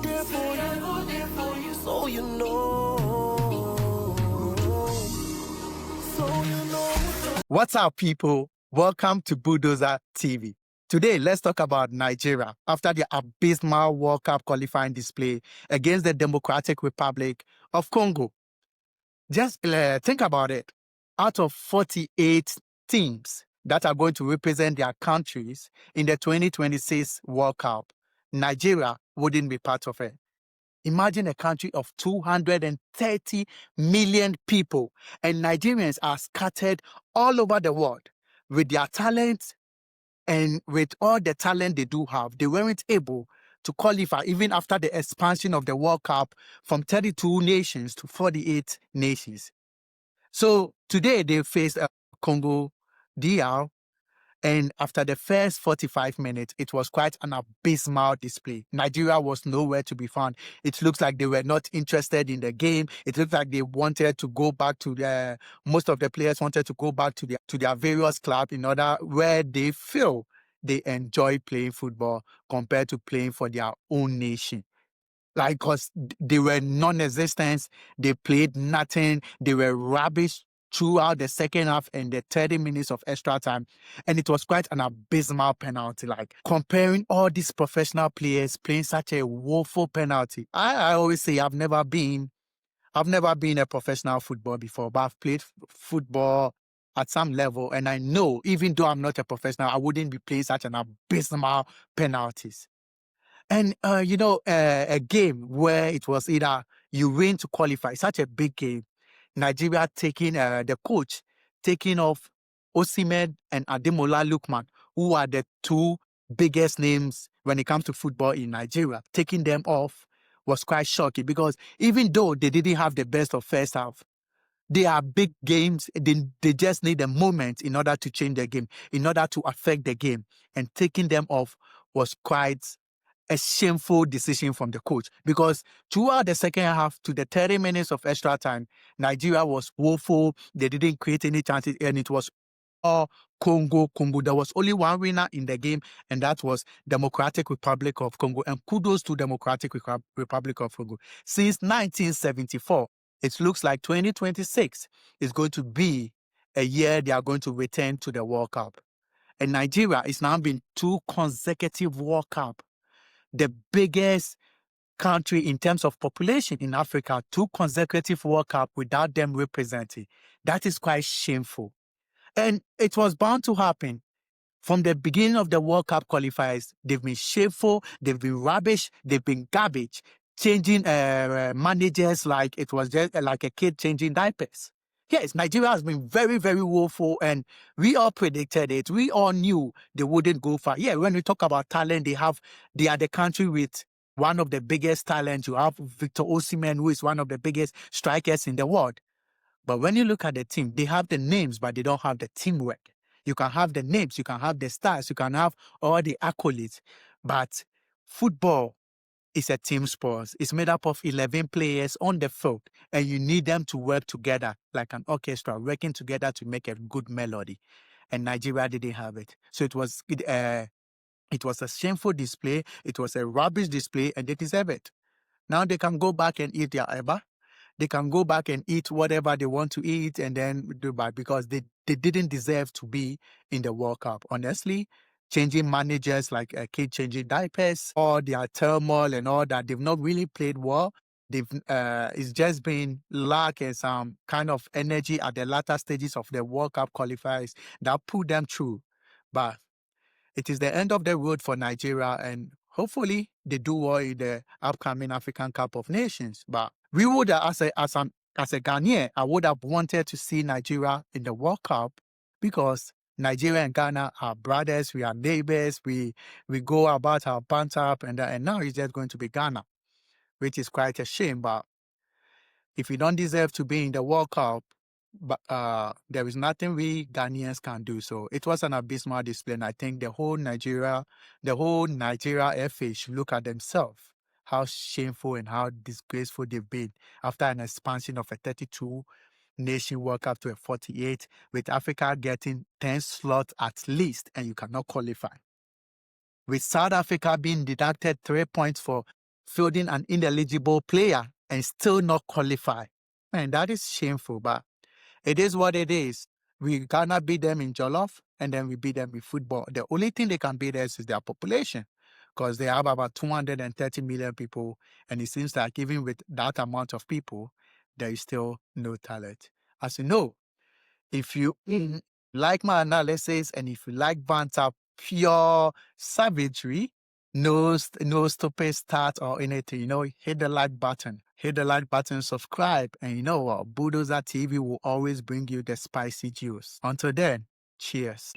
there for you, so you know. So you know. What's up, people? Welcome to Bulldozer TV. Today, let's talk about Nigeria after the abysmal World Cup qualifying display against the Democratic Republic of Congo. Just think about it. Out of 48 teams that are going to represent their countries in the 2026 World Cup, Nigeria wouldn't be part of it. Imagine a country of 230 million people, and Nigerians are scattered all over the world. With their talents and with all the talent they do have, they weren't able to qualify even after the expansion of the World Cup from 32 nations to 48 nations. So today they faced Congo DR, and after the first 45 minutes, it was quite an abysmal display. Nigeria was nowhere to be found. It looks like they were not interested in the game. It looked like they wanted to go back to most of the players wanted to go back to their various clubs in order where they feel they enjoy playing football compared to playing for their own nation. Like, because they were non-existent, they played nothing, they were rubbish throughout the second half and the 30 minutes of extra time. And it was quite an abysmal penalty. Like, comparing all these professional players playing such a woeful penalty. I always say I've never been a professional footballer before, but I've played football at some level. And I know, even though I'm not a professional, I wouldn't be playing such an abysmal penalties. And, a game where it was either you win to qualify, such a big game, Nigeria taking the coach, taking off Osimhen and Ademola Lookman, who are the two biggest names when it comes to football in Nigeria. Taking them off was quite shocking because even though they didn't have the best of first half, they are big games. They just need a moment in order to change the game, in order to affect the game. And taking them off was quite a shameful decision from the coach because throughout the second half to the 30 minutes of extra time, Nigeria was woeful. They didn't create any chances, and it was all Congo. There was only one winner in the game, and that was Democratic Republic of Congo. And kudos to Democratic Republic of Congo. Since 1974, it looks like 2026 is going to be a year they are going to return to the World Cup. And Nigeria is now been 2 consecutive World Cup. The biggest country in terms of population in Africa, 2 consecutive World Cup without them representing. That is quite shameful. And it was bound to happen. From the beginning of the World Cup qualifiers, they've been shameful, they've been rubbish, they've been garbage, changing managers like it was just like a kid changing diapers. Yes, Nigeria has been very, very woeful, and we all predicted it. We all knew they wouldn't go far. Yeah, when we talk about talent, they are the country with one of the biggest talents. You have Victor Osimhen, who is one of the biggest strikers in the world. But when you look at the team, they have the names, but they don't have the teamwork. You can have the names, you can have the stars, you can have all the accolades, but football is a team sport. It's made up of 11 players on the field, and you need them to work together like an orchestra, working together to make a good melody. And Nigeria didn't have it. So it was a shameful display. It was a rubbish display, and they deserve it. Now they can go back and eat their eba. They can go back and eat whatever they want to eat and then do back because they didn't deserve to be in the World Cup. Honestly, changing managers like a kid changing diapers, all their turmoil and all that, they've not really played well. It's just been lack and some kind of energy at the latter stages of the World Cup qualifiers that put them through. But it is the end of the road for Nigeria, and hopefully they do well in the upcoming African Cup of Nations. But we would, as a Ghanaian, I would have wanted to see Nigeria in the World Cup because Nigeria and Ghana are brothers, we are neighbors, we go about our banter and now it's just going to be Ghana, which is quite a shame. But if you don't deserve to be in the World Cup, but there is nothing we Ghanaians can do. So it was an abysmal display, and I think the whole Nigeria FA should look at themselves, how shameful and how disgraceful they've been after an expansion of a 32 nation World Cup to a 48, with Africa getting 10 slots at least, and you cannot qualify. With South Africa being deducted 3 points for fielding an ineligible player and still not qualify. Man, that is shameful, but it is what it is. We cannot beat them in Jollof, and then we beat them in football. The only thing they can beat us is their population, because they have about 230 million people, and it seems like even with that amount of people, there is still no talent. As you know, if you like my analysis and if you like banter, pure savagery, no stupid start or anything, hit the like button. Hit the like button, subscribe, and you know what? Bulldozer TV will always bring you the spicy juice. Until then, cheers.